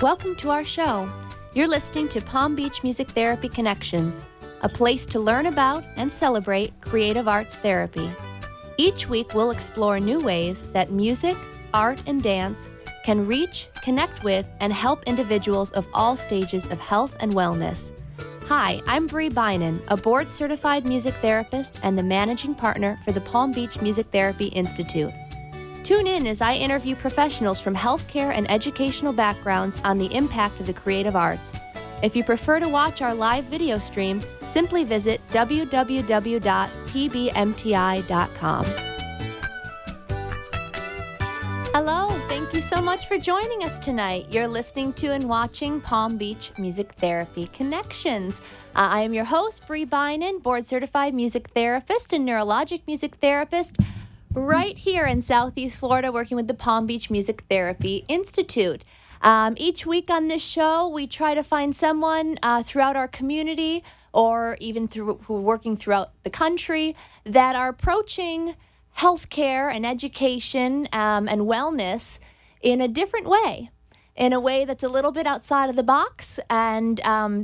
Welcome to our show. You're listening to Palm Beach Music Therapy Connections, a place to learn about and celebrate creative arts therapy. Each week, we'll explore new ways that music, art, and dance can reach, connect with, and help individuals of all stages of health and wellness. Hi, I'm Bree Bynan, a board-certified music therapist and the managing partner for the Palm Beach Music Therapy Institute. Tune in as I interview professionals from healthcare and educational backgrounds on the impact of the creative arts. If you prefer to watch our live video stream, simply visit www.pbmti.com. Hello, thank you so much for joining us tonight. You're listening to and watching Palm Beach Music Therapy Connections. I am your host, Bree Bynan, board-certified music therapist and neurologic music therapist, right here in Southeast Florida, working with the Palm Beach Music Therapy Institute. Each week on this show, we try to find someone throughout our community or even who are working throughout the country that are approaching healthcare and education and wellness in a different way, in a way that's a little bit outside of the box, and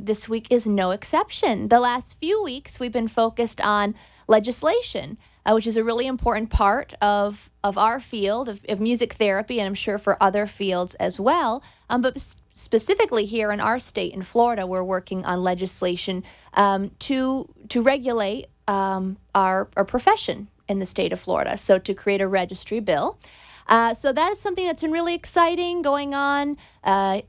this week is no exception. The last few weeks, we've been focused on legislation, which is a really important part of our field of music therapy, and I'm sure for other fields as well. But specifically here in our state, in Florida, we're working on legislation to regulate our profession in the state of Florida, so to create a registry bill. So that is something that's been really exciting going on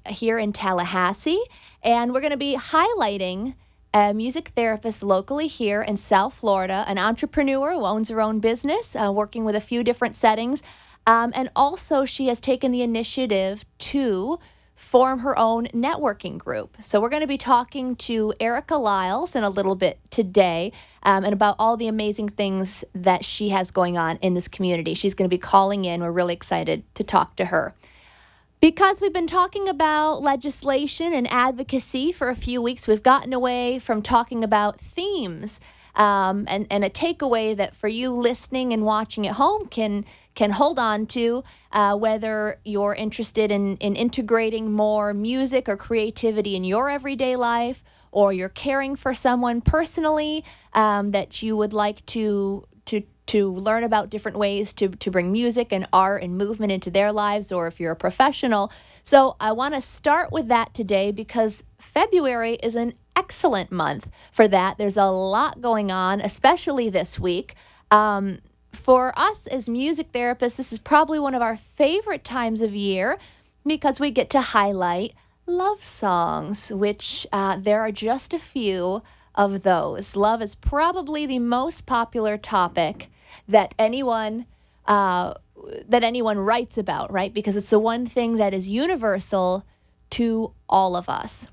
here in Tallahassee, and we're going to be highlighting a music therapist locally here in South Florida, an entrepreneur who owns her own business, working with a few different settings. And also she has taken the initiative to form her own networking group. So we're going to be talking to Erica Lyles in a little bit today and about all the amazing things that she has going on in this community. She's going to be calling in. We're really excited to talk to her. Because we've been talking about legislation and advocacy for a few weeks, we've gotten away from talking about themes and a takeaway that for you listening and watching at home can hold on to, whether you're interested in integrating more music or creativity in your everyday life, or you're caring for someone personally that you would like to learn about different ways to bring music and art and movement into their lives, or if you're a professional. So I want to start with that today because February is an excellent month for that. There's a lot going on, especially this week. For us as music therapists, this is probably one of our favorite times of year because we get to highlight love songs, which there are just a few of those. Love is probably the most popular topic that anyone writes about, right? Because it's the one thing that is universal to all of us.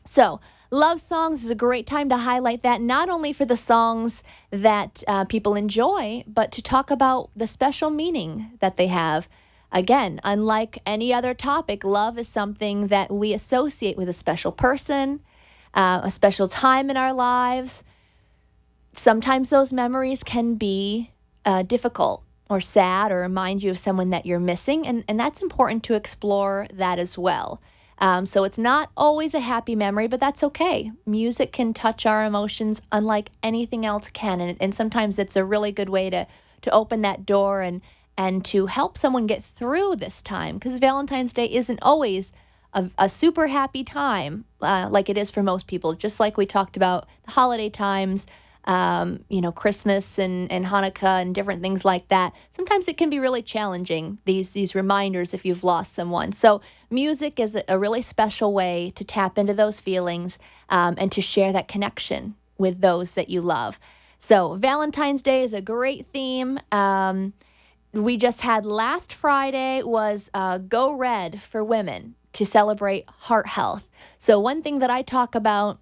So love songs is a great time to highlight that, not only for the songs that people enjoy, but to talk about the special meaning that they have. Again, unlike any other topic, love is something that we associate with a special person, a special time in our lives. Sometimes those memories can be difficult or sad or remind you of someone that you're missing, and that's important to explore that as well. So it's not always a happy memory, but that's okay. Music can touch our emotions unlike anything else can, and sometimes it's a really good way to open that door and to help someone get through this time, because Valentine's Day isn't always a super happy time like it is for most people. Just like we talked about the holiday times, Christmas and Hanukkah and different things like that. Sometimes it can be really challenging, these reminders if you've lost someone. So music is a really special way to tap into those feelings and to share that connection with those that you love. So Valentine's Day is a great theme. We just had last Friday was Go Red for Women to celebrate heart health. So one thing that I talk about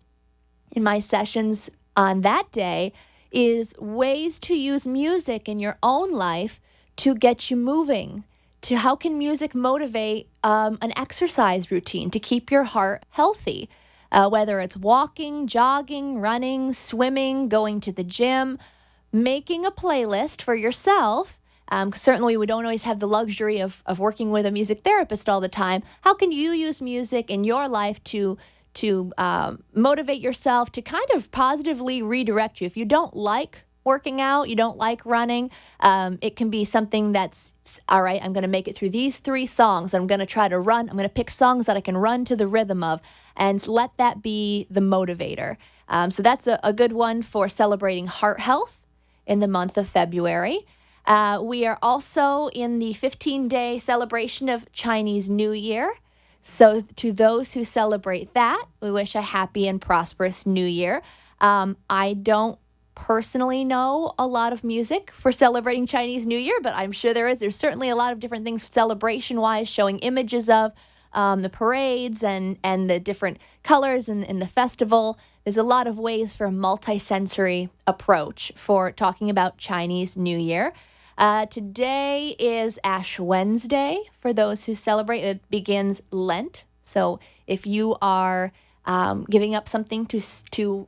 in my sessions on that day is ways to use music in your own life to get you moving. To how can music motivate an exercise routine to keep your heart healthy? Whether it's walking, jogging, running, swimming, going to the gym, making a playlist for yourself Certainly, we don't always have the luxury of working with a music therapist all the time. How can you use music in your life to motivate yourself, to kind of positively redirect you? If you don't like working out, you don't like running, it can be something that's, all right, I'm going to make it through these 3 songs. I'm going to try to run. I'm going to pick songs that I can run to the rhythm of, and let that be the motivator. So that's a good one for celebrating heart health in the month of February. We are also in the 15-day celebration of Chinese New Year. So to those who celebrate that, we wish a happy and prosperous New Year. I don't personally know a lot of music for celebrating Chinese New Year, but I'm sure there is. There's certainly a lot of different things celebration-wise, showing images of the parades and the different colors in the festival. There's a lot of ways for a multi-sensory approach for talking about Chinese New Year. Today is Ash Wednesday for those who celebrate. It begins Lent. So if you are giving up something to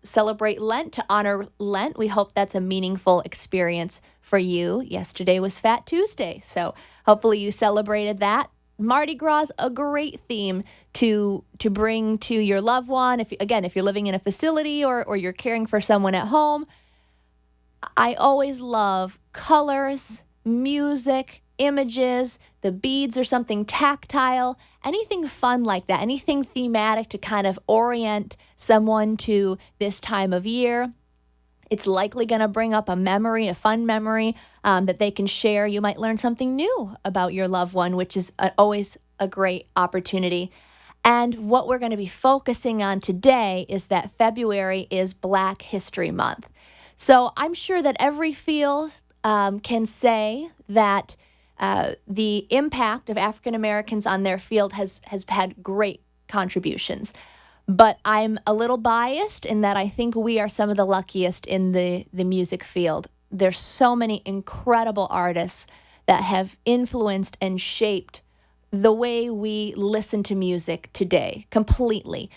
celebrate Lent, to honor Lent, we hope that's a meaningful experience for you. Yesterday was Fat Tuesday, so hopefully you celebrated that. Mardi Gras, a great theme to bring to your loved one. If you're living in a facility or you're caring for someone at home, I always love colors, music, images, the beads or something tactile, anything fun like that, anything thematic to kind of orient someone to this time of year. It's likely going to bring up a memory, a fun memory that they can share. You might learn something new about your loved one, which is always a great opportunity. And what we're going to be focusing on today is that February is Black History Month. So I'm sure that every field can say that the impact of African Americans on their field has had great contributions. But I'm a little biased in that I think we are some of the luckiest in the music field. There's so many incredible artists that have influenced and shaped the way we listen to music today completely.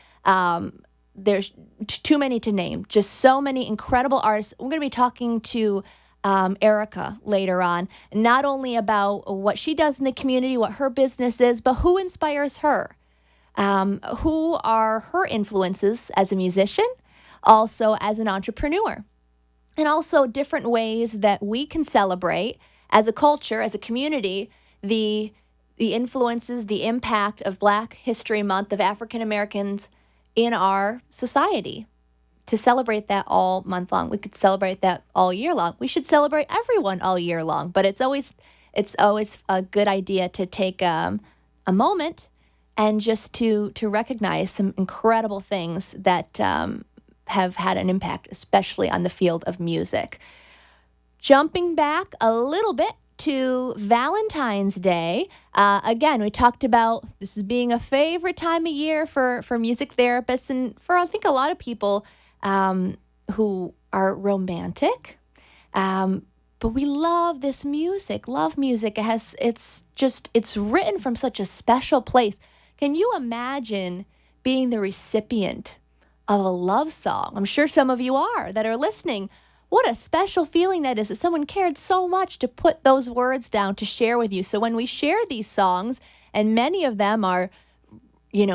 There's too many to name, just so many incredible artists. We're going to be talking to Erica later on, not only about what she does in the community, what her business is, but who inspires her. Who are her influences as a musician, also as an entrepreneur, and also different ways that we can celebrate as a culture, as a community, the influences, the impact of Black History Month of African Americans in our society. To celebrate that all month long. We could celebrate that all year long. We should celebrate everyone all year long, but it's always a good idea to take a moment and just to recognize some incredible things that have had an impact, especially on the field of music. Jumping back a little bit to Valentine's Day. Again, we talked about this as being a favorite time of year for music therapists and for, I think, a lot of people who are romantic. But we love this music, love music. It's written from such a special place. Can you imagine being the recipient of a love song? I'm sure some of you are that are listening. What a special feeling that is, that someone cared so much to put those words down to share with you. So when we share these songs, and many of them are,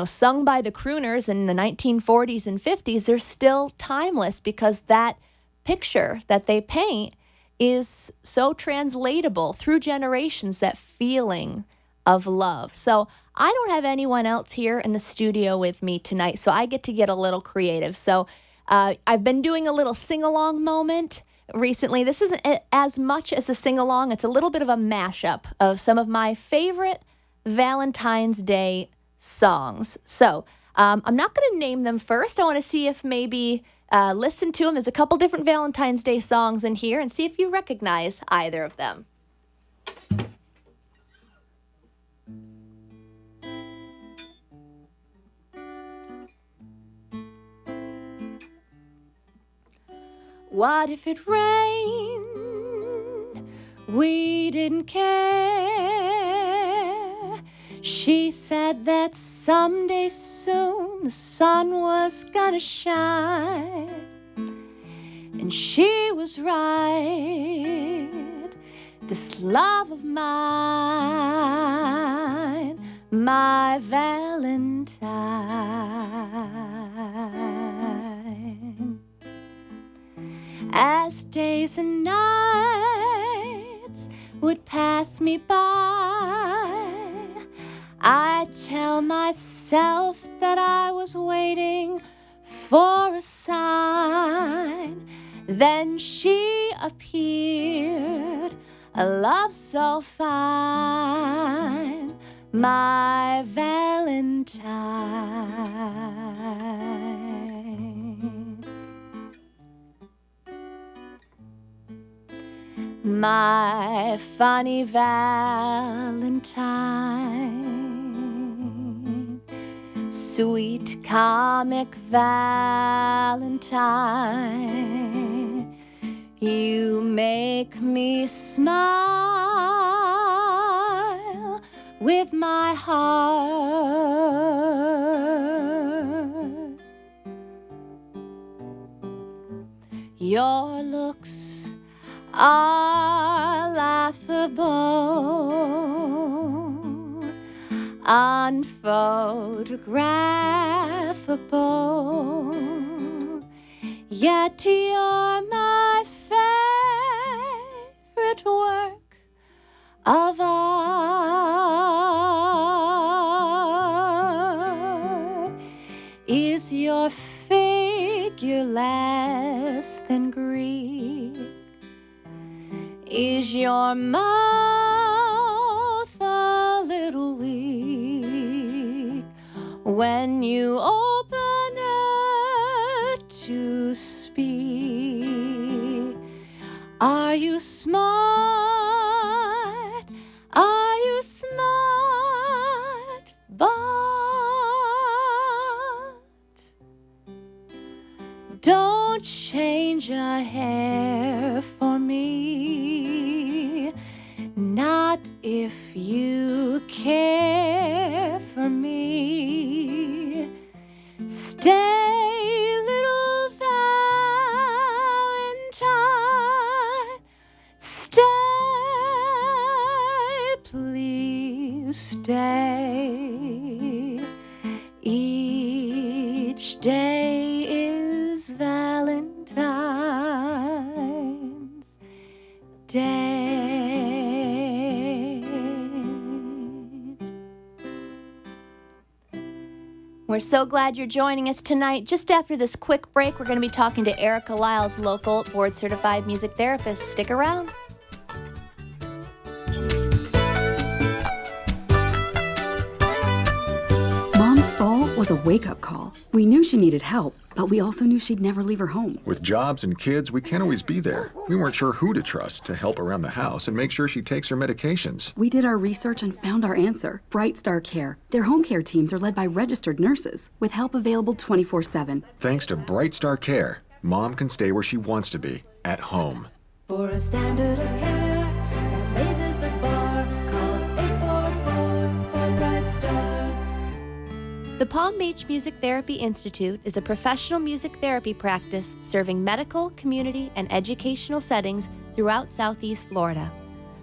sung by the crooners in the 1940s and 50s, they're still timeless because that picture that they paint is so translatable through generations, that feeling of love. So I don't have anyone else here in the studio with me tonight, so I get to get a little creative. So I've been doing a little sing-along moment recently. This isn't as much as a sing-along. It's a little bit of a mashup of some of my favorite Valentine's Day songs. So I'm not going to name them first. I want to see if maybe listen to them. There's a couple different Valentine's Day songs in here, and see if you recognize either of them. What if it rained? We didn't care. She said that someday soon the sun was gonna shine. And she was right. this love of mine, my Valentine. As days and nights would pass me by, I tell myself that I was waiting for a sign. Then she appeared, a love so fine, my Valentine. My funny Valentine, sweet comic Valentine, you make me smile with my heart. Your looks are laughable, unphotographable, yet you're my favorite work of art. Is your figure less than Greek? Is your mouth a little weak when you open it to speak? Are you smart? Are you smart? But don't change a hair for me, not if you care for me. Stay, little Valentine, stay, please stay. Each day is Valentine's Day. We're so glad you're joining us tonight. Just after this quick break, we're going to be talking to Erica Lyles, local board-certified music therapist. Stick around. Mom's fall was a wake-up call. We knew she needed help, but we also knew she'd never leave her home. With jobs and kids, we can't always be there. We weren't sure who to trust to help around the house and make sure she takes her medications. We did our research and found our answer. Bright Star Care. Their home care teams are led by registered nurses, with help available 24/7. Thanks to Bright Star Care, Mom can stay where she wants to be, at home. For a standard of care that raises the bar, call 844 for Bright Star. The Palm Beach Music Therapy Institute is a professional music therapy practice serving medical, community, and educational settings throughout Southeast Florida.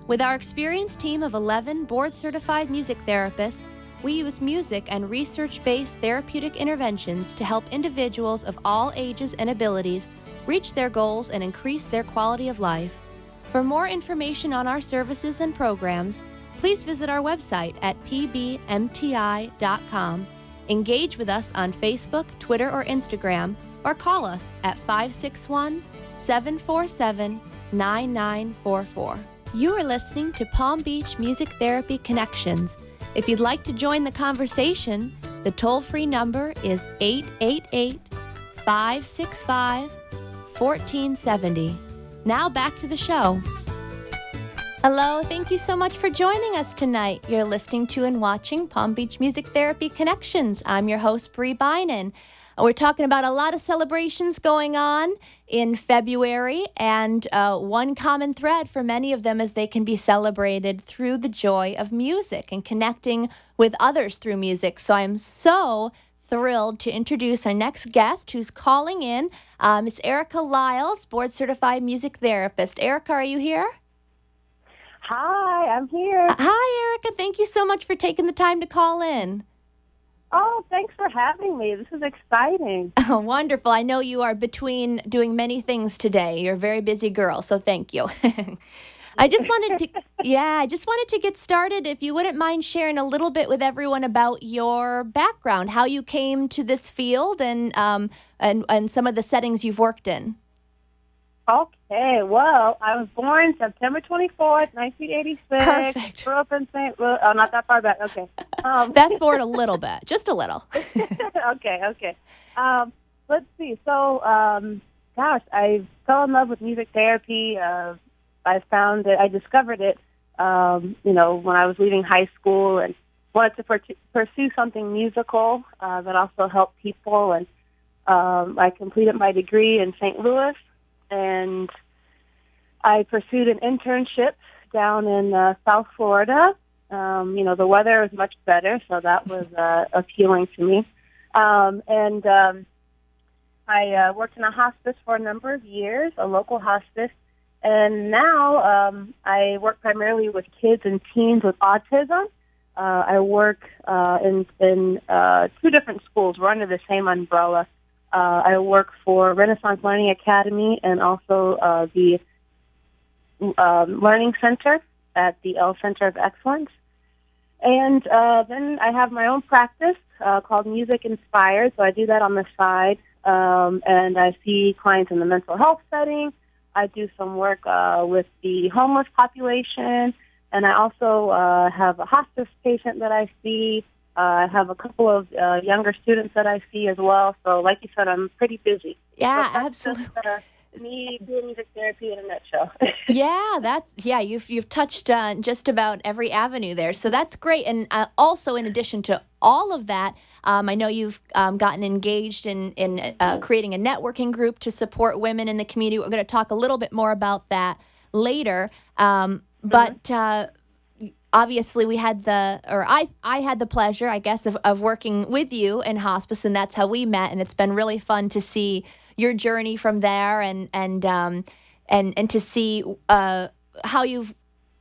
With our experienced team of 11 board-certified music therapists, we use music and research-based therapeutic interventions to help individuals of all ages and abilities reach their goals and increase their quality of life. For more information on our services and programs, please visit our website at pbmti.com. Engage with us on Facebook, Twitter, or Instagram, or call us at 561-747-9944. You are listening to Palm Beach Music Therapy Connections. If you'd like to join the conversation, the toll-free number is 888-565-1470. Now back to the show. Hello, thank you so much for joining us tonight. You're listening to and watching Palm Beach Music Therapy Connections. I'm your host, Bree Bynan. We're talking about a lot of celebrations going on in February, and one common thread for many of them is they can be celebrated through the joy of music and connecting with others through music. So I'm so thrilled to introduce our next guest who's calling in. It's Erica Lyles, board-certified music therapist. Erica, are you here? Hi, I'm here. Hi, Erica. Thank you so much for taking the time to call in. Oh, thanks for having me. This is exciting. Oh, wonderful. I know you are between doing many things today. You're a very busy girl, so thank you. I just wanted to get started. If you wouldn't mind sharing a little bit with everyone about your background, how you came to this field, and some of the settings you've worked in. Okay, well, I was born September 24th, 1986. Perfect. Grew up in St. Louis. Oh, not that far back. Okay. Fast forward a little bit, just a little. Okay. Let's see. So, I fell in love with music therapy. I discovered it, when I was leaving high school and wanted to pursue something musical that also helped people. And I completed my degree in St. Louis, and I pursued an internship down in South Florida. The weather was much better, so that was appealing to me. I worked in a hospice for a number of years, a local hospice, and now I work primarily with kids and teens with autism. I work in two different schools. We're under the same umbrella. I work for Renaissance Learning Academy and also the Learning Center at the L Center of Excellence. And then I have my own practice called Music Inspired, so I do that on the side. And I see clients in the mental health setting. I do some work with the homeless population, and I also have a hospice patient that I see. I have a couple of younger students that I see as well. So, like you said, I'm pretty busy. Yeah, That's absolutely. Just, me doing music therapy in a nutshell. You've touched on just about every avenue there, so that's great. And also, in addition to all of that, I know you've gotten engaged in creating a networking group to support women in the community. We're going to talk a little bit more about that later. But obviously, I had the pleasure, I guess, of working with you in hospice, and that's how we met. And it's been really fun to see your journey from there, and to see how you've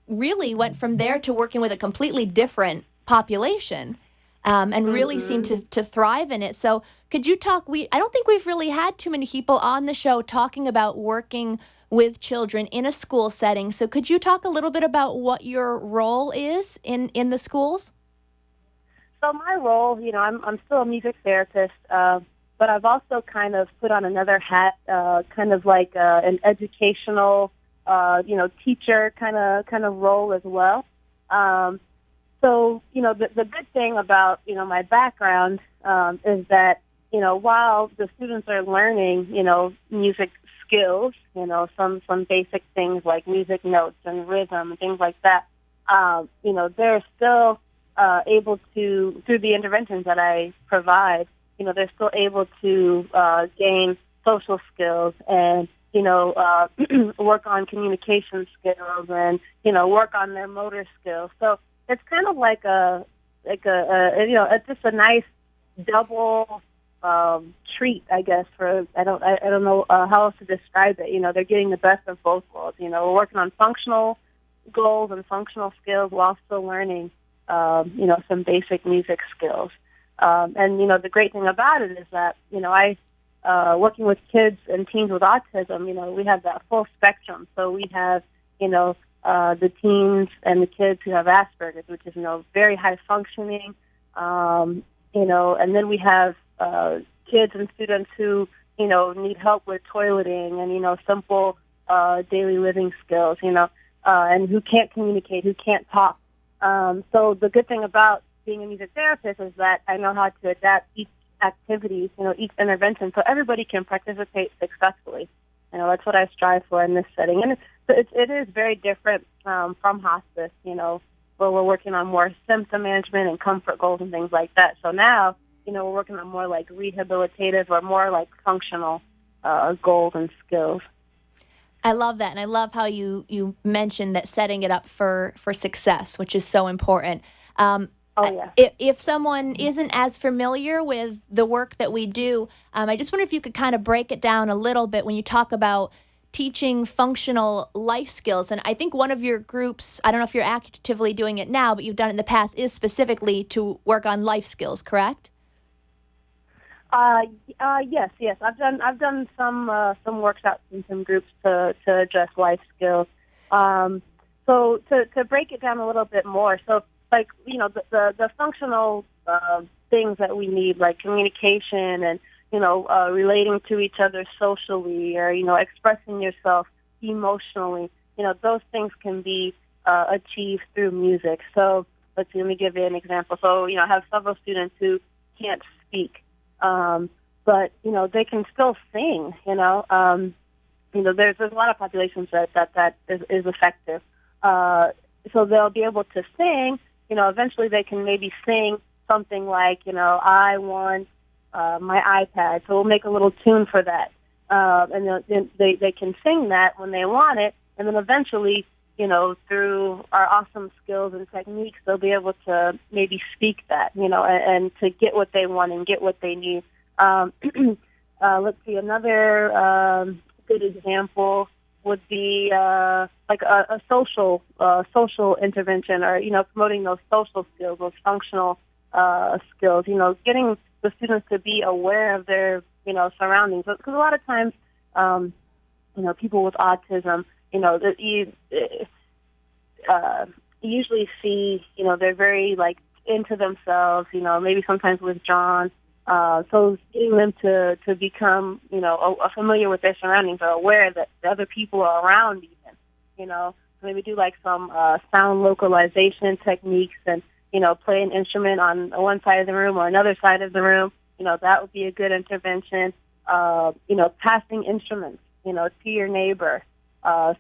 really went from there to working with a completely different population, and really seem to thrive in it. So could you talk? I don't think we've really had too many people on the show talking about working with children in a school setting. So could you talk a little bit about what your role is in the schools? So my role, I'm still a music therapist, but I've also kind of put on another hat, kind of like an educational, teacher kind of role as well. So, the good thing about, my background is that, while the students are learning, music skills, some basic things like music notes and rhythm and things like that, they're still able to, through the interventions that I provide, they're still able to gain social skills and, work on communication skills and, work on their motor skills. So it's kind of like it's just a nice double treat, I guess, for, I don't know how else to describe it. They're getting the best of both worlds. We're working on functional goals and functional skills while still learning, some basic music skills. And the great thing about it is that, working with kids and teens with autism, we have that full spectrum. So we have, the teens and the kids who have Asperger's, which is, very high functioning, and then we have kids and students who, need help with toileting and, simple daily living skills, and who can't communicate, who can't talk. So the good thing about being a music therapist is that I know how to adapt each activity, each intervention, so everybody can participate successfully. That's what I strive for in this setting. And it is very different from hospice, where we're working on more symptom management and comfort goals and things like that. So now, we're working on more like rehabilitative or more like functional goals and skills. I love that, and I love how you mentioned that setting it up for success, which is so important. Oh, yeah. If someone isn't as familiar with the work that we do, I just wonder if you could kind of break it down a little bit when you talk about teaching functional life skills. And I think one of your groups, I don't know if you're actively doing it now, but you've done it in the past, is specifically to work on life skills, correct? Yes. I've done some workshops in some groups to address life skills. So to break it down a little bit more, so like the functional things that we need, like communication and relating to each other socially, or expressing yourself emotionally, those things can be achieved through music. So let me give you an example. So I have several students who can't speak. But they can still sing. There's a lot of populations that is effective. So they'll be able to sing. Eventually they can maybe sing something like, I want my iPad. So we'll make a little tune for that, and then they can sing that when they want it, and then eventually, through our awesome skills and techniques, they'll be able to maybe speak that, and to get what they want and get what they need. Let's see, another good example would be like a social intervention, or promoting those social skills, those functional skills. Getting the students to be aware of their surroundings, because a lot of times, people with autism, you usually see, they're very like into themselves, maybe sometimes withdrawn. So getting them to become, familiar with their surroundings, or aware that the other people are around even, maybe do like some sound localization techniques, and, play an instrument on one side of the room or another side of the room, that would be a good intervention. Passing instruments, to your neighbor,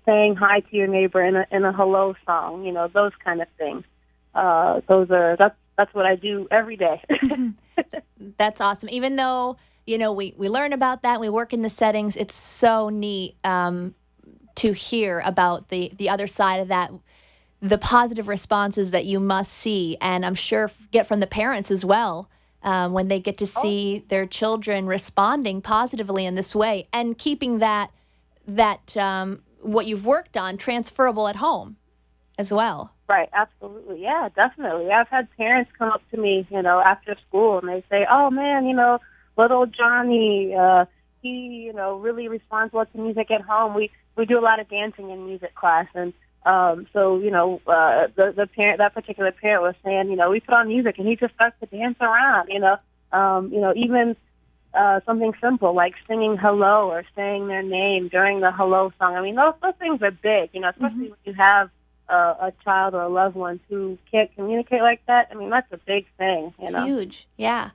saying hi to your neighbor in a hello song, those kind of things. That's what I do every day. That's awesome. Even though, we learn about that, we work in the settings, it's so neat to hear about the other side of that, the positive responses that you must see, and I'm sure get from the parents as well, when they get to see their children responding positively in this way, and keeping that what you've worked on transferable at home as well. Right, absolutely. Yeah, definitely. I've had parents come up to me, after school, and they say, oh, man, little Johnny, he, really responds well to music at home. We do a lot of dancing in music class, and so, the parent, that particular parent was saying, we put on music, and he just starts to dance around, even something simple like singing hello or saying their name during the hello song. I mean, those things are big, especially when you have a child or a loved one who can't communicate like that. I mean, that's a big thing. It's huge. Yeah.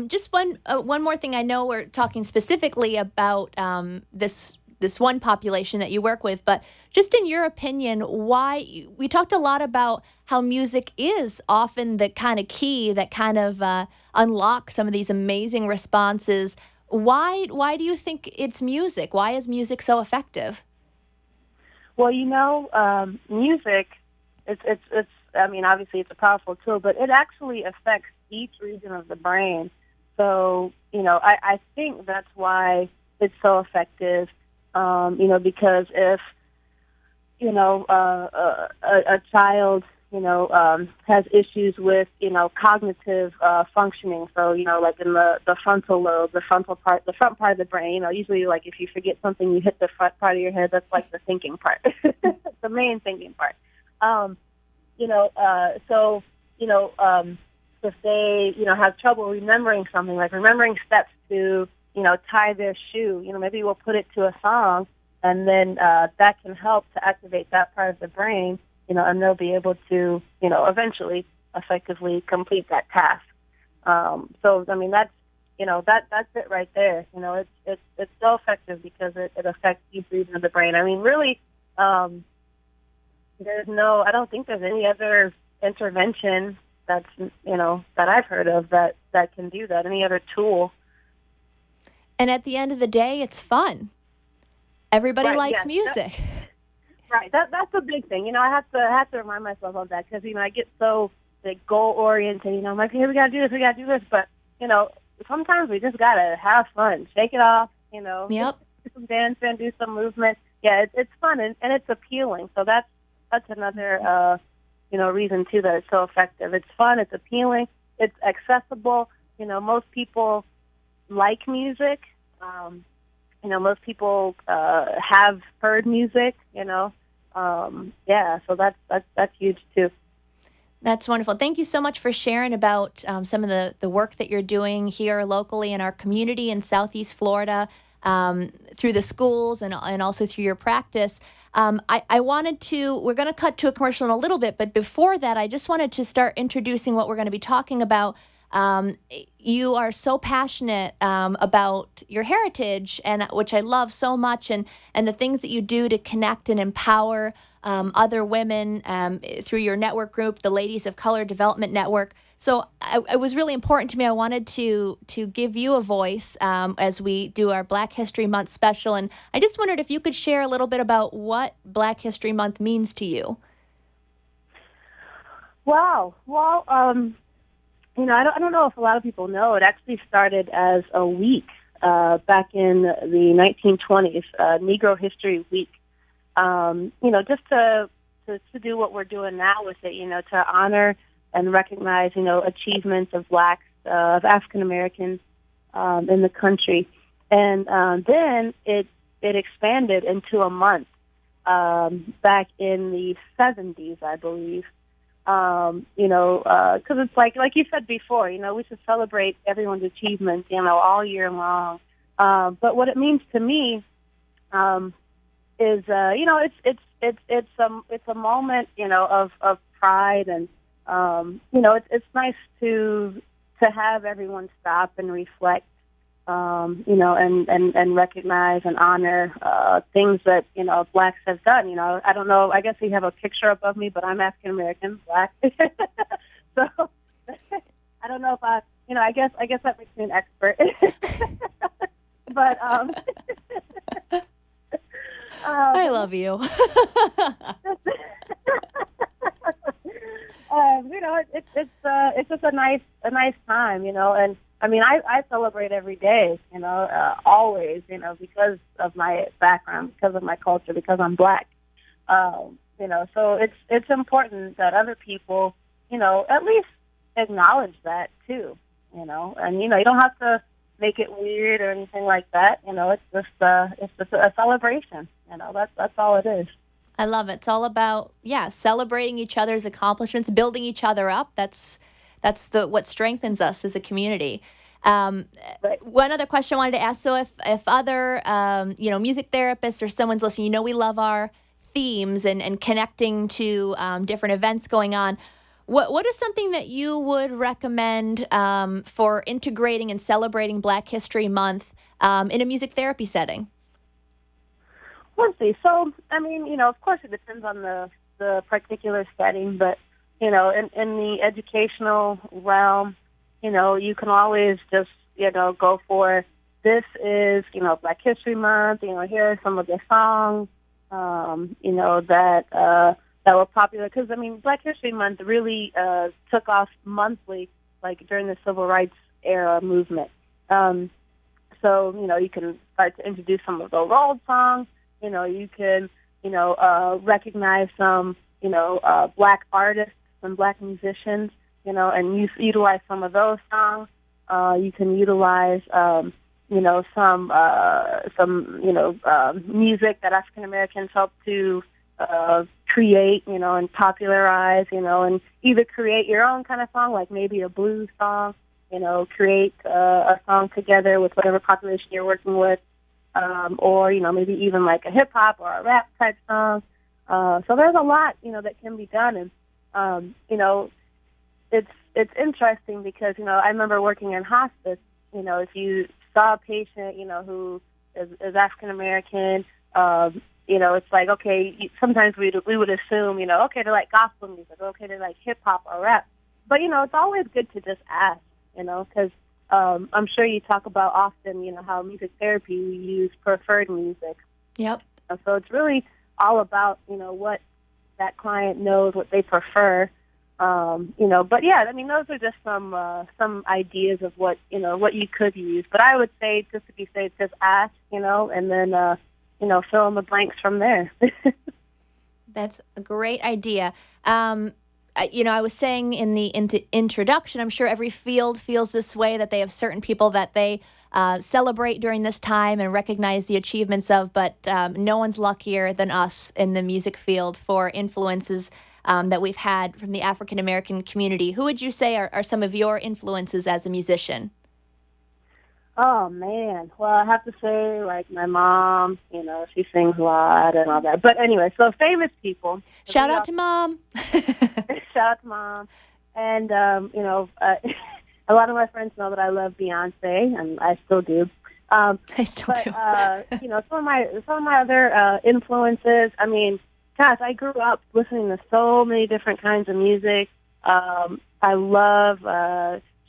Just one more thing. I know we're talking specifically about this one population that you work with, but just in your opinion, why we talked a lot about how music is often the kind of key that kind of unlocks some of these amazing responses. Why do you think it's music? Why is music so effective? Well, music, it's. I mean, obviously, it's a powerful tool, but it actually affects each region of the brain. So, I think that's why it's so effective. Because if a child has issues with cognitive functioning, so like in the frontal lobe, the front part of the brain, usually like if you forget something, you hit the front part of your head. That's like the thinking part, the main thinking part. If they have trouble remembering something, like remembering steps to tie their shoe, maybe we'll put it to a song, and then that can help to activate that part of the brain, and they'll be able to, eventually effectively complete that task. So, I mean, that's it right there. It's so effective because it affects each region of the brain. I mean, really, I don't think there's any other intervention that's, that I've heard of that can do that, any other tool. And at the end of the day, it's fun. Everybody likes music. Right. That's a big thing. I have to remind myself of that, because I get so goal oriented. I'm like, hey, we gotta do this. But sometimes we just gotta have fun, shake it off. Yep. some dance and do some movement. Yeah, it's fun and it's appealing. So that's another reason too that it's so effective. It's fun, it's appealing, it's accessible. Most people like music. Most people have heard music. So that's huge too. That's wonderful. Thank you so much for sharing about some of the work that you're doing here locally in our community in Southeast Florida, through the schools and also through your practice. I wanted to, we're going to cut to a commercial in a little bit, but before that, I just wanted to start introducing what we're going to be talking about. You are so passionate about your heritage, and which I love so much, and the things that you do to connect and empower other women through your network group, the Ladies of Color Development Network. So it was really important to me. I wanted to give you a voice as we do our Black History Month special, and I just wondered if you could share a little bit about what Black History Month means to you. Wow. Well, I don't know if a lot of people know, it actually started as a week back in the 1920s, Negro History Week. Just to do what we're doing now with it, to honor and recognize, achievements of blacks, of African Americans in the country. And then it expanded into a month back in the 70s, I believe. Because it's like you said before, we should celebrate everyone's achievements, all year long. But what it means to me is, it's a moment, of pride, and it's nice to have everyone stop and reflect, and recognize and honor things that blacks have done. I don't know. I guess you have a picture above me, but I'm African American, black. So I don't know if I guess that makes me an expert. But I love you. It's just a nice time, and I mean, I celebrate every day, always, because of my background, because of my culture, because I'm black. So it's important that other people, at least acknowledge that too, and you don't have to make it weird or anything like that. It's just a celebration. That's all it is. I love it. It's all about, celebrating each other's accomplishments, building each other up. That's what strengthens us as a community. Right. One other question I wanted to ask. So if other, music therapists or someone's listening, we love our themes and connecting to different events going on. What is something that you would recommend for integrating and celebrating Black History Month in a music therapy setting? Let's see. So, I mean, of course it depends on the particular setting, but, in the educational realm, you can always just, go for, this is, Black History Month, here are some of the songs, that were popular. Because, I mean, Black History Month really took off monthly, like during the Civil Rights era movement. So, you can start to introduce some of those old songs. You can, recognize some, black artists and black musicians, and utilize some of those songs. You can utilize, some music that African Americans helped to create, and popularize, and either create your own kind of song, like maybe a blues song, create a song together with whatever population you're working with. Or, maybe even like a hip hop or a rap type song. So there's a lot, that can be done. And, it's interesting because, I remember working in hospice, if you saw a patient, who is African American, it's like, okay, sometimes we would assume, okay, they like gospel music, okay, they like hip hop or rap. But, it's always good to just ask, because I'm sure you talk about often, how music therapy, we use preferred music. Yep. So it's really all about, what that client knows, what they prefer. But yeah, I mean, those are just some ideas of what you could use. But I would say, just to be safe, just ask, and then fill in the blanks from there. That's a great idea. I was saying in the introduction, I'm sure every field feels this way, that they have certain people that they celebrate during this time and recognize the achievements of, but no one's luckier than us in the music field for influences that we've had from the African American community. Who would you say are some of your influences as a musician? Oh, man. Well, I have to say, like, my mom, she sings a lot and all that. But anyway, so famous people. Shout out to Mom. Shout out to Mom. And, a lot of my friends know that I love Beyonce, and I still do. I still do. Some of my other influences, I mean, gosh, I grew up listening to so many different kinds of music. I love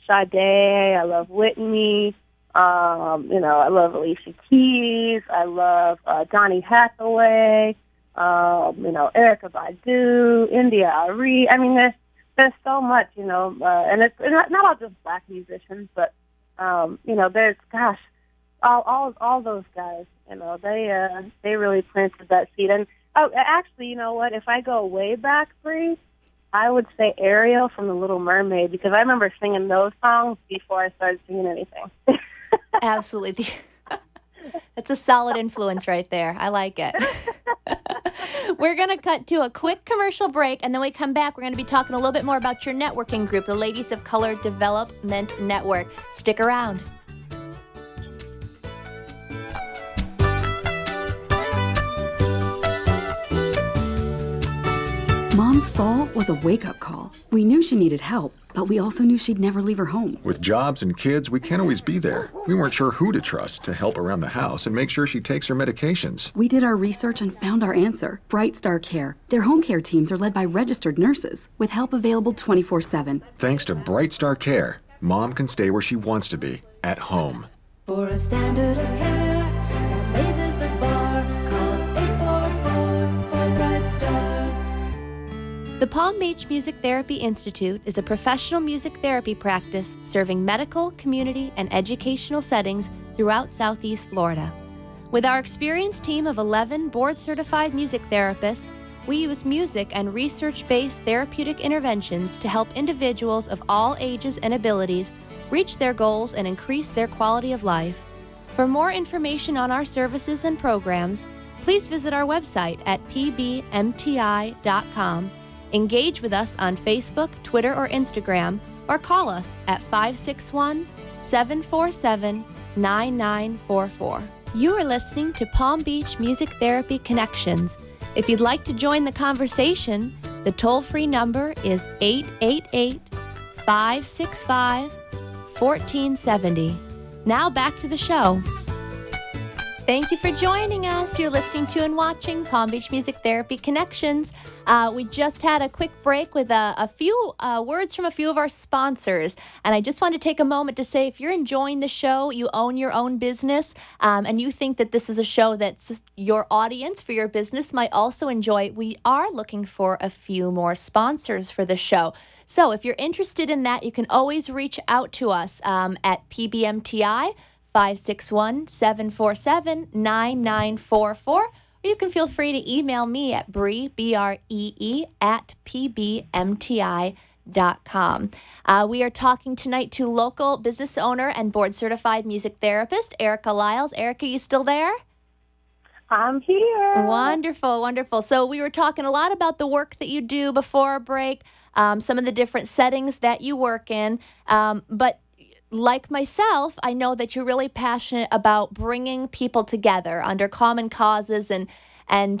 Sade. I love Whitney. I love Alicia Keys. I love Donny Hathaway. Erykah Badu, India Arie. I mean, there's so much, and it's not all just black musicians, but there's all those guys. They really planted that seed. And actually, you know what? If I go way back, Bree, I would say Ariel from The Little Mermaid, because I remember singing those songs before I started singing anything. Absolutely. That's a solid influence right there. I like it. We're going to cut to a quick commercial break, and then we come back. We're going to be talking a little bit more about your networking group, the Ladies of Color Development Network. Stick around. Mom's fall was a wake-up call. We knew she needed help, but we also knew she'd never leave her home. With jobs and kids, we can't always be there. We weren't sure who to trust to help around the house and make sure she takes her medications. We did our research and found our answer, Bright Star Care. Their home care teams are led by registered nurses, with help available 24/7. Thanks to Bright Star Care, Mom can stay where she wants to be, at home. For a standard of care that raises the bar, call 844 for Bright Star. The Palm Beach Music Therapy Institute is a professional music therapy practice serving medical, community, and educational settings throughout Southeast Florida. With our experienced team of 11 board-certified music therapists, we use music and research-based therapeutic interventions to help individuals of all ages and abilities reach their goals and increase their quality of life. For more information on our services and programs, please visit our website at pbmti.com. Engage with us on Facebook, Twitter, or Instagram, or call us at 561-747-9944. You are listening to Palm Beach Music Therapy Connections. If you'd like to join the conversation, the toll-free number is 888-565-1470. Now back to the show. Thank you for joining us. You're listening to and watching Palm Beach Music Therapy Connections. We just had a quick break with a few words from a few of our sponsors. And I just want to take a moment to say, if you're enjoying the show, you own your own business, and you think that this is a show that your audience for your business might also enjoy, we are looking for a few more sponsors for the show. So if you're interested in that, you can always reach out to us at PBMTI 561-747-9944, or you can feel free to email me at Bree, B-R-E-E, at pbmti.com. We are talking tonight to local business owner and board-certified music therapist, Erica Lyles. Erica, you still there? I'm here. Wonderful, wonderful. So we were talking a lot about the work that you do before our break, some of the different settings that you work in, but like myself, I know that you're really passionate about bringing people together under common causes and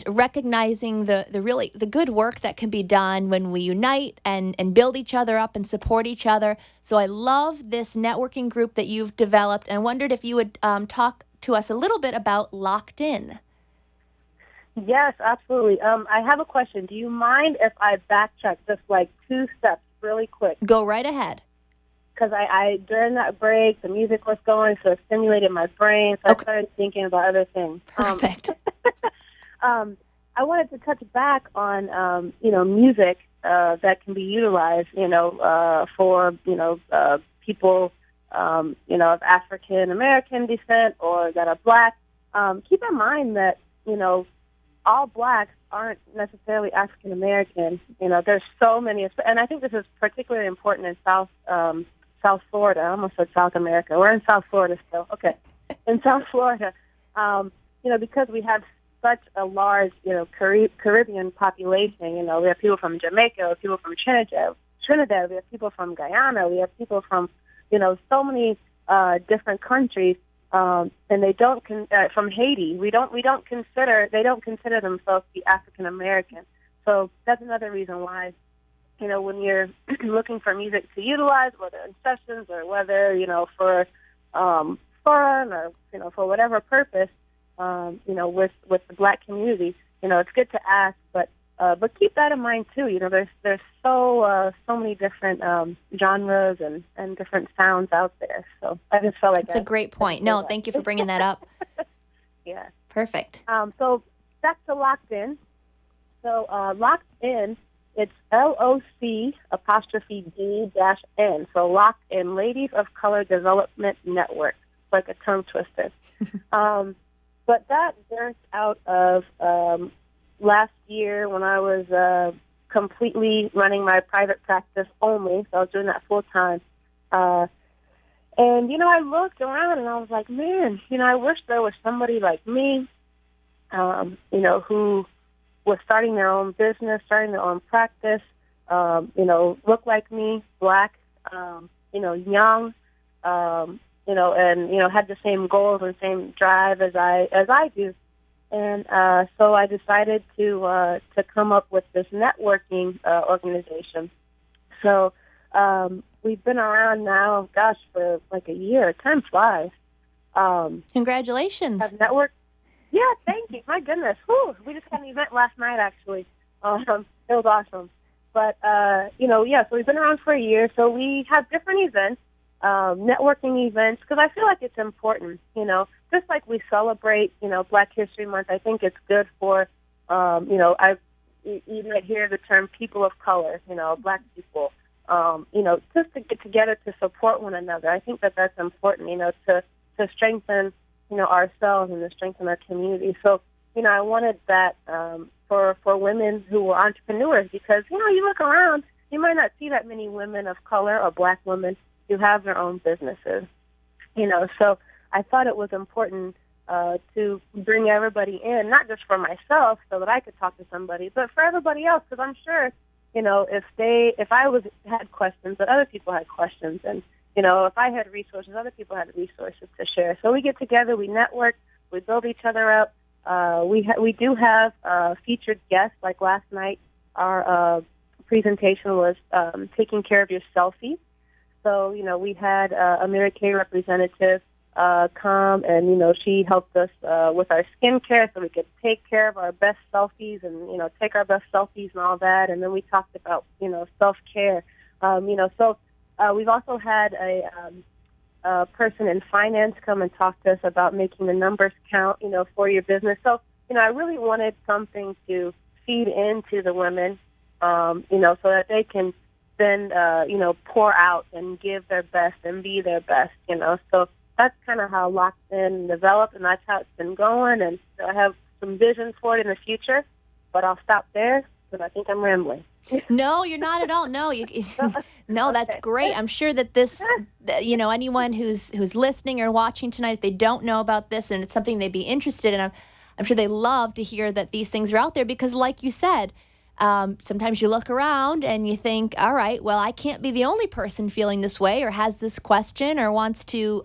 recognizing the good work that can be done when we unite and build each other up and support each other. So I love this networking group that you've developed, and wondered if you would talk to us a little bit about Locked In. Yes, absolutely. I have a question. Do you mind if I backtrack just like 2 steps really quick? Go right ahead. Because I during that break, the music was going, so it stimulated my brain, so I started thinking about other things. Perfect. I wanted to touch back on, music that can be utilized, for people, of African American descent or that are Black. Keep in mind that all Blacks aren't necessarily African American. There's so many, and I think this is particularly important in South Florida. I almost said South America. We're in South Florida still. Okay, in South Florida, because we have such a large, Caribbean population. We have people from Jamaica, we have people from Trinidad, we have people from Guyana, we have people from, so many different countries, and they don't from Haiti. They don't consider themselves to be African American. So that's another reason why, when you're looking for music to utilize, whether in sessions or whether for fun or for whatever purpose. With the Black community, it's good to ask, but keep that in mind too. There's so many different genres and different sounds out there. So I just felt like that's a great point. No, thank you for bringing that up. Yeah, perfect. So back to Locked In. So Locked In, it's LOC''D-N. So Locked In, Ladies of Color Development Network. It's like a tongue twister. But that birthed out of last year when I was completely running my private practice only, so I was doing that full time. And, I looked around and I was like, man, I wish there was somebody like me, who was starting their own business, starting their own practice, looked like me, Black, young, and had the same goals and same drive as I do, and so I decided to come up with this networking organization. So we've been around now, for like a year. Time flies. Congratulations! Have networked. Yeah, thank you. My goodness, whew, we just had an event last night actually. It was awesome. But so we've been around for a year. So we have different events. Networking events, because I feel like it's important, just like we celebrate, Black History Month. I think it's good for, you might hear the term people of color, Black people, just to get together to support one another. I think that that's important, to strengthen, ourselves and to strengthen our community. So, I wanted that for women who were entrepreneurs because, you look around, you might not see that many women of color or Black women who have their own businesses, so I thought it was important to bring everybody in, not just for myself so that I could talk to somebody, but for everybody else, because I'm sure, if I had questions, that other people had questions, and, if I had resources, other people had resources to share. So we get together, we network, we build each other up. We do have featured guests, like last night, our presentation was taking care of your selfie. So, we had a Mary Kay representative come, and, she helped us with our skincare so we could take care of our best selfies and, take our best selfies and all that. And then we talked about, self-care. So we've also had a person in finance come and talk to us about making the numbers count, for your business. So, I really wanted something to feed into the women, so that they can then, pour out and give their best and be their best, So that's kind of how Locked In developed, and that's how it's been going. And I have some visions for it in the future, but I'll stop there because I think I'm rambling. No, you're not at all. No, no, that's great. I'm sure that this, anyone who's listening or watching tonight, if they don't know about this and it's something they'd be interested in, I'm sure they love to hear that these things are out there because, like you said, sometimes you look around and you think, all right, well, I can't be the only person feeling this way or has this question or wants to,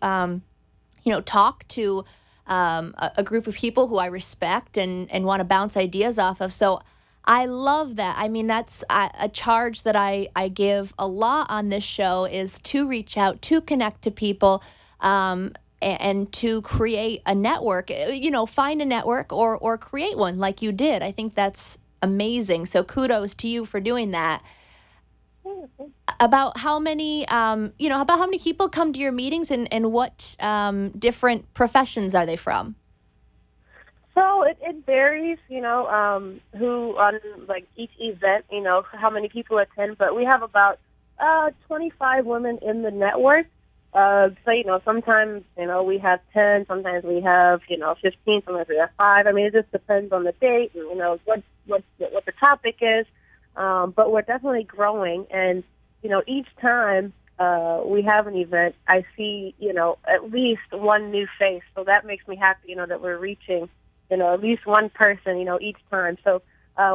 talk to a group of people who I respect and want to bounce ideas off of. So I love that. I mean, that's a charge that I give a lot on this show is to reach out, to connect to people, and to create a network, find a network or create one like you did. I think that's amazing. So kudos to you for doing that. About how many, about how many people come to your meetings and what different professions are they from? So it varies, who on like each event, how many people attend. But we have about 25 women in the network. So sometimes we have 10, sometimes we have 15, sometimes we have 5. I mean, it just depends on the date and what the topic is. But we're definitely growing, and each time we have an event, I see at least one new face. So that makes me happy, that we're reaching at least one person each time. So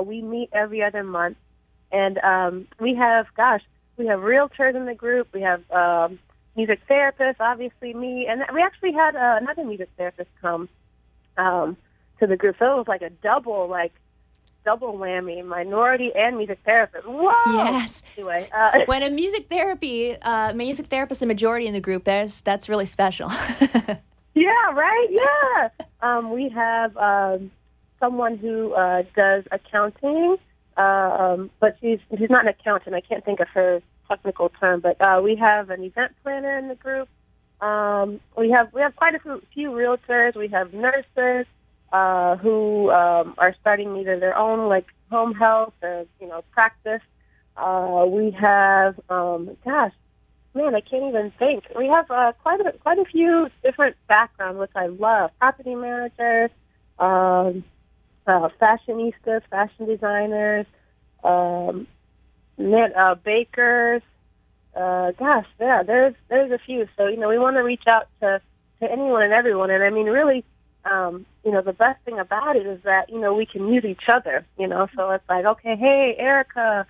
we meet every other month, and we have realtors in the group. We have music therapists, obviously me, and we actually had another music therapist come to the group. So it was like a double whammy, minority and music therapist. Whoa! Yes. Anyway, when a music therapist, a majority in the group, that's really special. yeah, right. Yeah. We have someone who does accounting, but she's not an accountant. I can't think of her technical term, but we have an event planner in the group. We have quite a few realtors. We have nurses who are starting either their own like home health or practice. We have I can't even think. We have quite a few different backgrounds, which I love. Property managers, fashionistas, fashion designers, bakers. There's a few. So we want to reach out to anyone and everyone. And I mean, really, the best thing about it is that we can use each other. So it's like, okay, hey, Erica,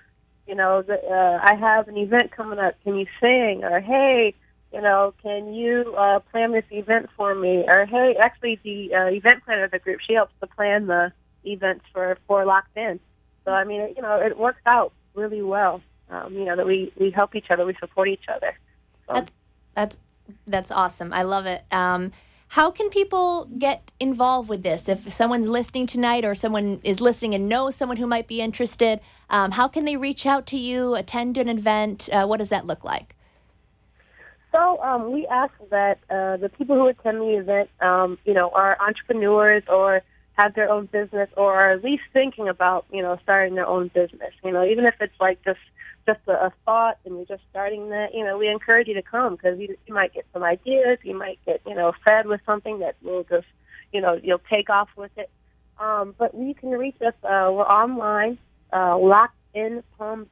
I have an event coming up. Can you sing? Or hey, can you plan this event for me? Or hey, actually, the event planner of the group, she helps to plan the events for Locked In. So I mean, it works out really well. That we help each other, we support each other. So. That's awesome. I love it. How can people get involved with this? If someone's listening tonight or someone is listening and knows someone who might be interested, how can they reach out to you, attend an event? What does that look like? So we ask that the people who attend the event, are entrepreneurs or have their own business or are at least thinking about, starting their own business. Even if it's like just a thought and you're just starting that, we encourage you to come because you might get some ideas. You might get, fed with something that will just, you'll take off with it. But you can reach us. We're online, Locked In Palm.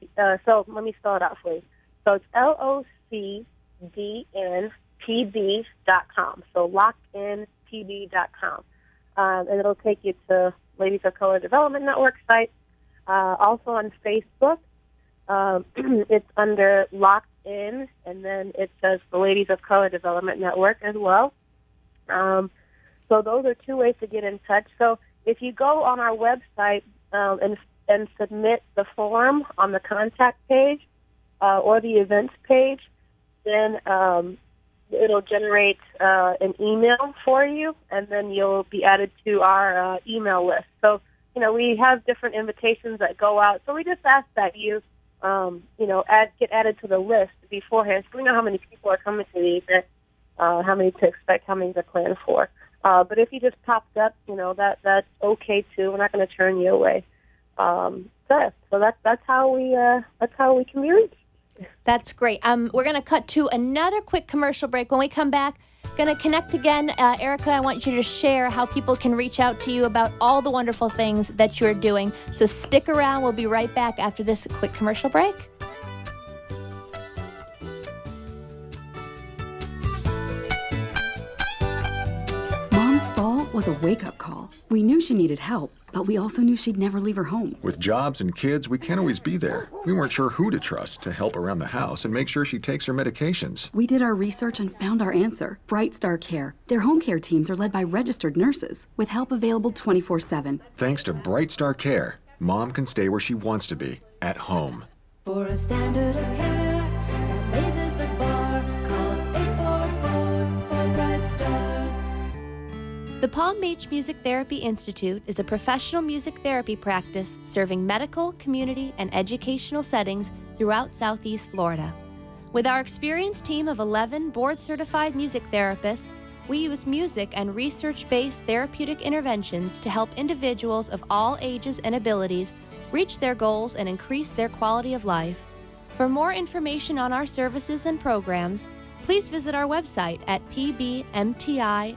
So let me spell it out for you. So it's LOCDNPB.com. So LockedInPB.com. And it'll take you to Ladies of Color Development Network site. Also on Facebook. It's under Locked In, and then it says the Ladies of Color Development Network as well. So those are two ways to get in touch. So if you go on our website and submit the form on the contact page or the events page, then it'll generate an email for you, and then you'll be added to our email list. So, we have different invitations that go out. So we just ask that you get added to the list beforehand, so we know how many people are coming to the event, how many to expect, how many to plan for. But if you just popped up, that's okay too. We're not going to turn you away. So that's how we can be reached. That's great. We're going to cut to another quick commercial break. When we come back, going to connect again. Erica, I want you to share how people can reach out to you about all the wonderful things that you're doing. So stick around. We'll be right back after this quick commercial break. Mom's fall was a wake-up call. We knew she needed help, but we also knew she'd never leave her home. With jobs and kids, we can't always be there. We weren't sure who to trust to help around the house and make sure she takes her medications. We did our research and found our answer. Bright Star Care. Their home care teams are led by registered nurses, with help available 24/7. Thanks to Bright Star Care, Mom can stay where she wants to be, at home. For a standard of care that raises the bar, call 844 for Bright Star. The Palm Beach Music Therapy Institute is a professional music therapy practice serving medical, community, and educational settings throughout Southeast Florida. With our experienced team of 11 board-certified music therapists, We use music and research-based therapeutic interventions to help individuals of all ages and abilities reach their goals and increase their quality of life. For more information on our services and programs, please visit our website at pbmti.com.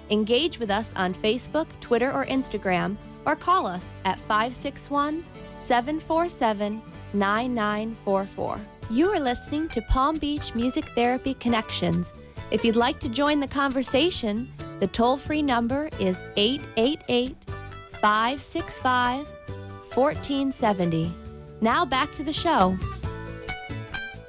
Engage with us on Facebook, Twitter, or Instagram, or call us at 561-747-9944. You are listening to Palm Beach Music Therapy Connections. If you'd like to join the conversation, the toll-free number is 888-565-1470. Now back to the show.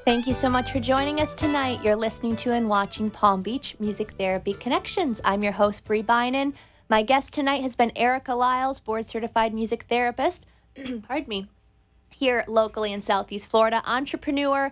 Thank you so much for joining us tonight. You're listening to and watching Palm Beach Music Therapy Connections. I'm your host, Bree Bynan. My guest tonight has been Erica Lyles, board-certified music therapist, pardon me, here locally in Southeast Florida, entrepreneur,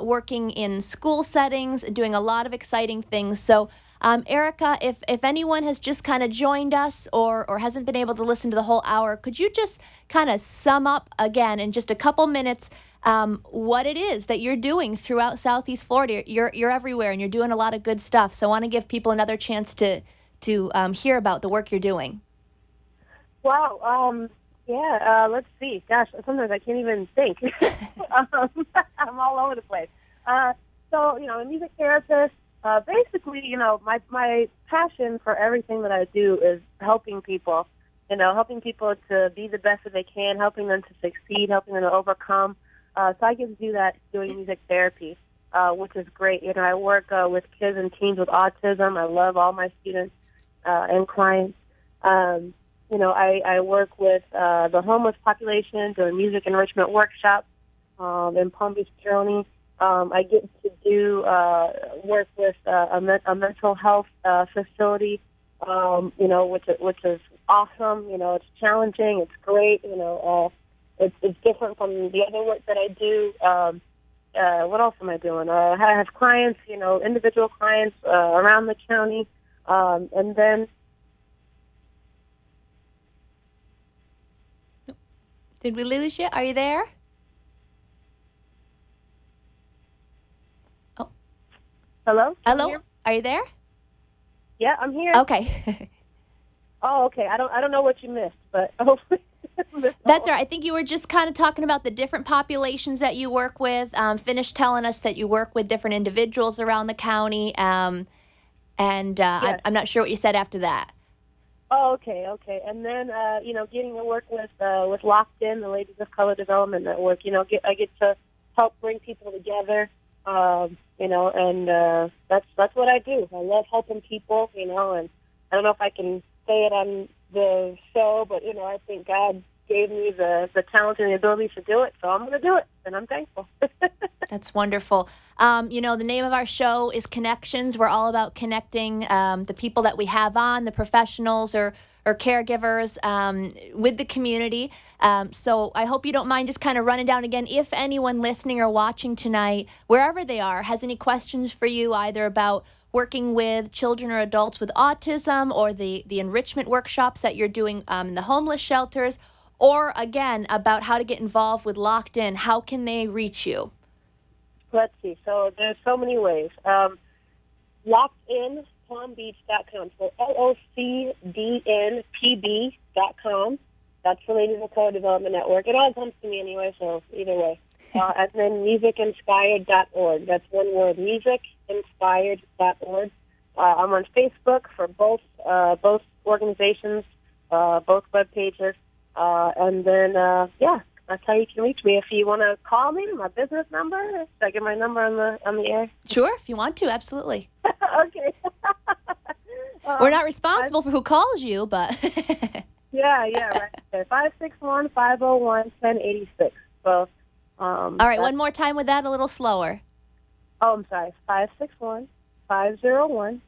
working in school settings, doing a lot of exciting things. So, Erica, if anyone has just kind of joined us or hasn't been able to listen to the whole hour, could you just kind of sum up again in just a couple minutes what it is that you're doing throughout Southeast Florida? You're everywhere and you're doing a lot of good stuff. So I want to give people another chance to hear about the work you're doing. Wow. Let's see. Gosh, sometimes I can't even think. I'm all over the place. So, I'm a music therapist. Basically, my passion for everything that I do is helping people, helping people to be the best that they can, helping them to succeed, helping them to overcome. So I get to do that doing music therapy, which is great. I work with kids and teens with autism. I love all my students and clients. I work with the homeless population doing music enrichment workshops in Palm Beach County. I get to do work with a mental health facility, which is awesome. It's challenging. It's great. It's different from the other work that I do. What else am I doing? I have clients, individual clients around the county, and then. Did we lose you? Are you there? Oh. Hello? Hello? Are you there? Yeah, I'm here. Okay. Oh, okay. I don't know what you missed, but hopefully. That's all right. I think you were just kind of talking about the different populations that you work with. Finished telling us that you work with different individuals around the county. Yes. I'm not sure what you said after that. Oh, okay. And then, getting to work with Locked In, the Ladies of Color Development Network. I get to help bring people together. And that's what I do. I love helping people. And I don't know if I can say it on the show, but I think God gave me the talent and the ability to do it, so I'm going to do it, and I'm thankful. That's wonderful. The name of our show is Connections. We're all about connecting the people that we have on, the professionals or caregivers with the community. So I hope you don't mind just kind of running down again. If anyone listening or watching tonight, wherever they are, has any questions for you, either about working with children or adults with autism or the enrichment workshops that you're doing in the homeless shelters, or, again, about how to get involved with Locked In, how can they reach you? Let's see. So there's so many ways. LockedInPalmBeach.com. So LOCDNPB.com. That's the Ladies of Color Development Network. It all comes to me anyway, so either way. And then musicinspired.org. That's one word, musicinspired.org. I'm on Facebook for both organizations, both web pages. And then, that's how you can reach me. If you want to call me, my business number, should I get my number on the air? Sure, if you want to, absolutely. Okay. We're not responsible for who calls you, but... Yeah, right. 561-501-1086. So, all right, one more time with that, a little slower. Oh, I'm sorry. 561-501-1086.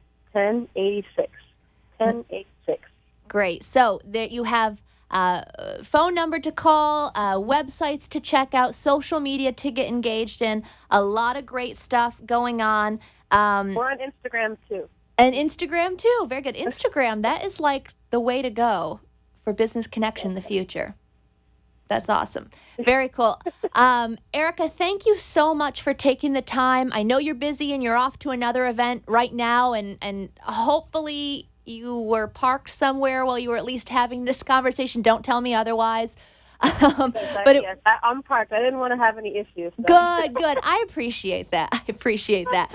1086. Great. So there you have phone number to call, websites to check out, social media to get engaged in, a lot of great stuff going on. We're on Instagram, too. And Instagram, too. Very good. Instagram, that is like the way to go for business connection in the future. That's awesome. Very cool. Erica, thank you so much for taking the time. I know you're busy and you're off to another event right now, and hopefully you were parked somewhere while you were at least having this conversation. Don't tell me otherwise. Yes, I'm parked. I didn't want to have any issues. So. Good. I appreciate that.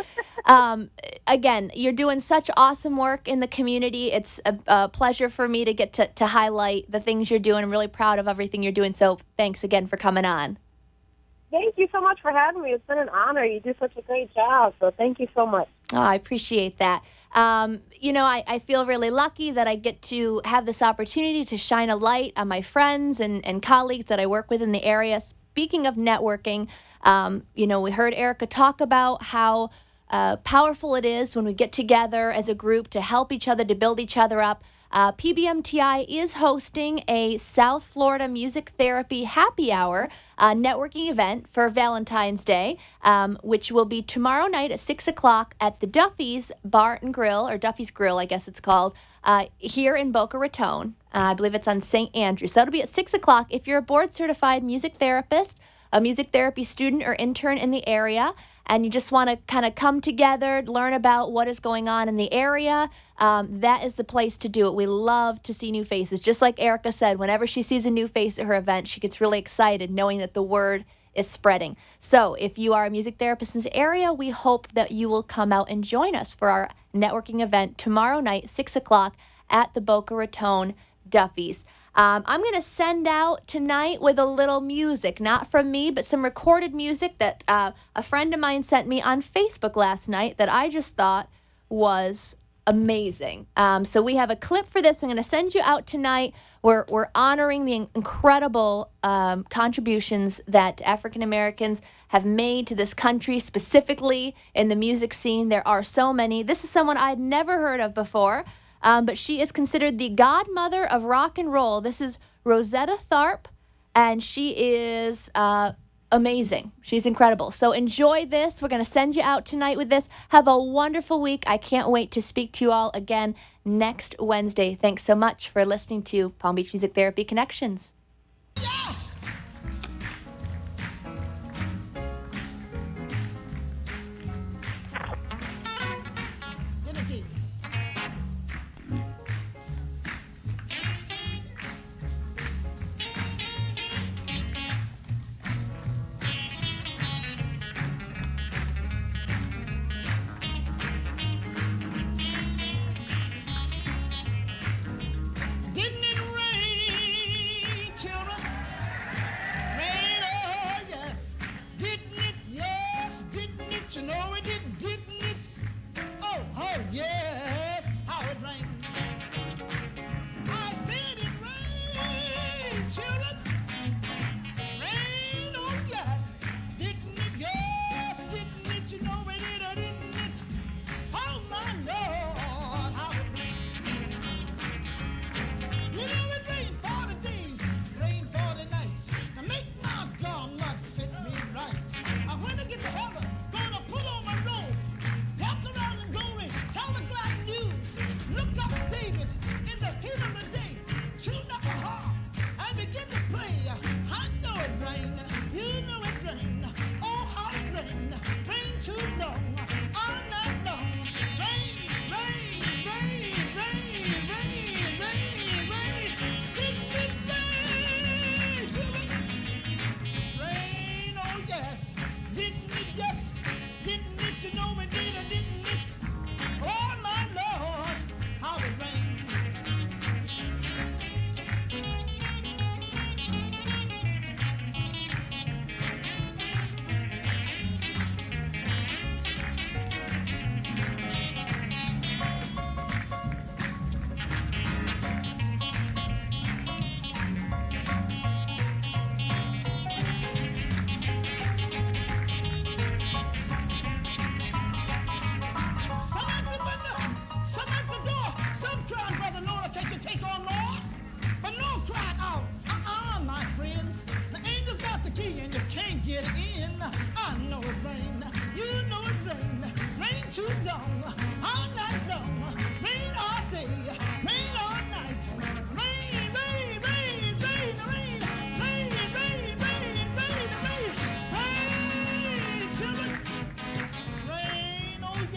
Again, you're doing such awesome work in the community. It's a pleasure for me to get to highlight the things you're doing. I'm really proud of everything you're doing. So thanks again for coming on. Thank you so much for having me. It's been an honor. You do such a great job. So thank you so much. Oh, I appreciate that. I feel really lucky that I get to have this opportunity to shine a light on my friends and colleagues that I work with in the area. Speaking of networking, we heard Erica talk about how powerful it is when we get together as a group to help each other, to build each other up. PBMTI is hosting a South Florida Music Therapy Happy Hour networking event for Valentine's Day, which will be tomorrow night at 6 o'clock at the Duffy's Bar and Grill, or Duffy's Grill, I guess it's called, here in Boca Raton. I believe it's on St. Andrews. That'll be at 6 o'clock. If you're a board-certified music therapist, a music therapy student or intern in the area, and you just want to kind of come together, learn about what is going on in the area, that is the place to do it. We love to see new faces. Just like Erica said, whenever she sees a new face at her event, she gets really excited knowing that the word is spreading. So if you are a music therapist in this area, we hope that you will come out and join us for our networking event tomorrow night, 6 o'clock at the Boca Raton Duffy's. I'm going to send out tonight with a little music, not from me, but some recorded music that a friend of mine sent me on Facebook last night that I just thought was amazing. So we have a clip for this. I'm going to send you out tonight. We're honoring the incredible contributions that African Americans have made to this country, specifically in the music scene. There are so many. This is someone I'd never heard of before. But she is considered the godmother of rock and roll. This is Rosetta Tharpe, and she is amazing. She's incredible. So enjoy this. We're going to send you out tonight with this. Have a wonderful week. I can't wait to speak to you all again next Wednesday. Thanks so much for listening to Palm Beach Music Therapy Connections.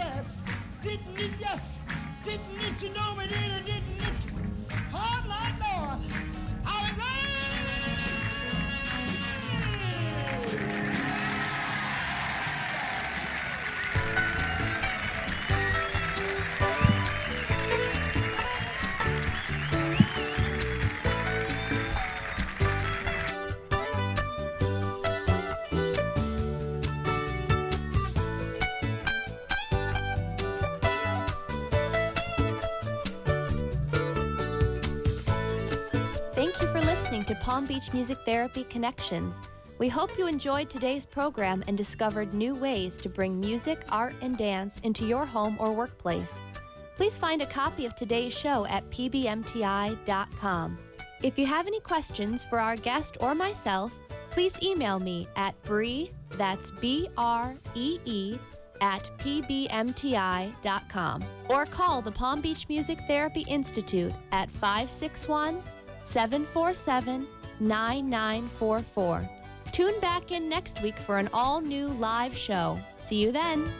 yes? Didn't it, yes? Didn't it, you know me, didn't it? Oh, Lord, Lord. Hallelujah! Thank you for listening to Palm Beach Music Therapy Connections. We hope you enjoyed today's program and discovered new ways to bring music, art, and dance into your home or workplace. Please find a copy of today's show at pbmti.com. If you have any questions for our guest or myself, please email me at Bree, that's B-R-E-E, at pbmti.com, or call the Palm Beach Music Therapy Institute at 561-747-9944. Tune back in next week for an all-new live show. See you then.